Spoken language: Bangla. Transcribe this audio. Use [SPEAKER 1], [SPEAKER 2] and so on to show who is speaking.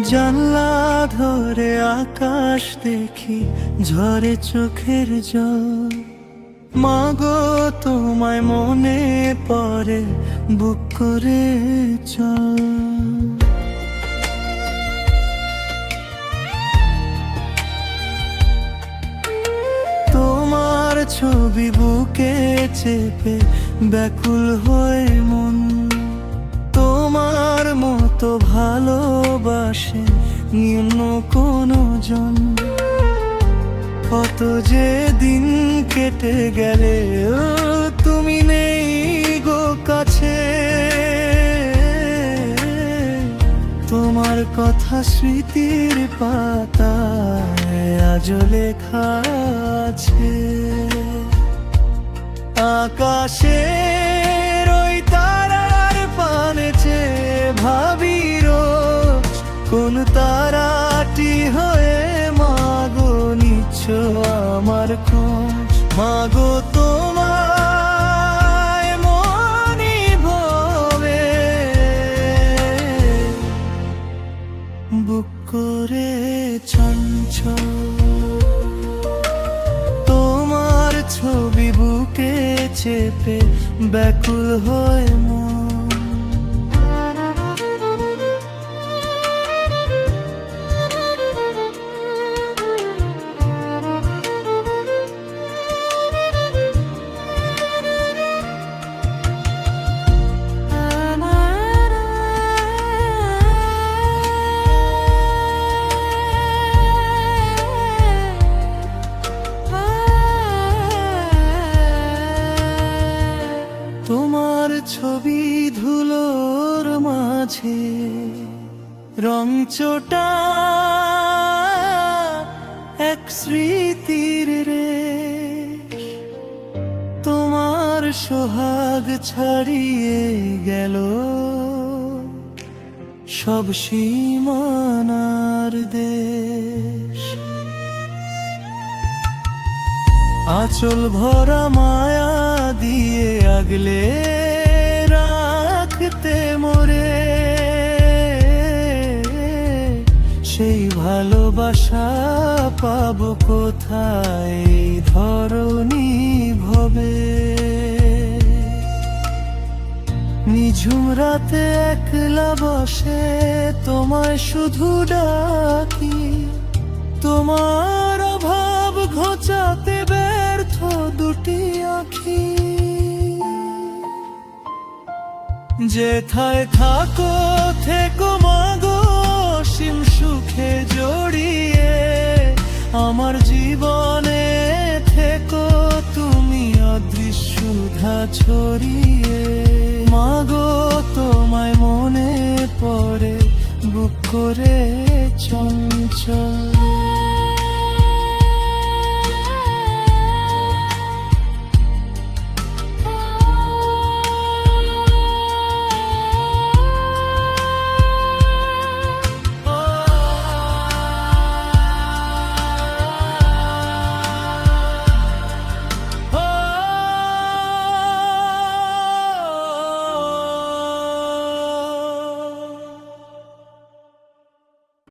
[SPEAKER 1] জানলা ধরে আকাশ দেখি, ঝরে চোখের জল। মাগো তোমায় মনে পড়ে, বুক করে চল। তোমার ছবি বুকে চেপে ব্যাকুল হয়ে মন, তোমার মতো ভালোবাসে অন্য কোনো জন। কত যে দিন কেটে গেলে তুমি নেই গো কাছে, তোমার কথা স্মৃতির পাতায় আজও লেখা আছে। আকাশের ওই তারার পানে চেয়ে ভাবি রোজ, কোন তারাটি হয়ে মাগো নিচ্ছ আমার খোঁজ। মাগো তোমায় মনি ভবে বুক করে চঞ্চল। তোমার ছবি বুকে চেপে ব্যাকুল হয়ে মন। তোমার ছবি ধুলোর মাঝে রং চোটা এক স্মৃতির রে, তোমার সোহাগ ছাড়িয়ে গেল সব সীমানার দেশ। আঁচল ভরা মায়া দিয়ে আগলে রাখতে মোরে, সেই ভালোবাসা পাবো কোথায় ধরণী ভবে। নিঝুম রাতে একলা বসে তোমায় শুধু ডাকি, তোমার অভাব ঘোচাতে ব্যর্থ দুটি আঁখি। যেথায় থাকো থেকো মাগো অসীম সুখে জড়িয়ে, আমার জীবনে থেকো তুমি অদৃশ্য সুধা ছড়িয়ে। মাগো তোমায় মনে পড়ে, বুক করে চঞ্চল।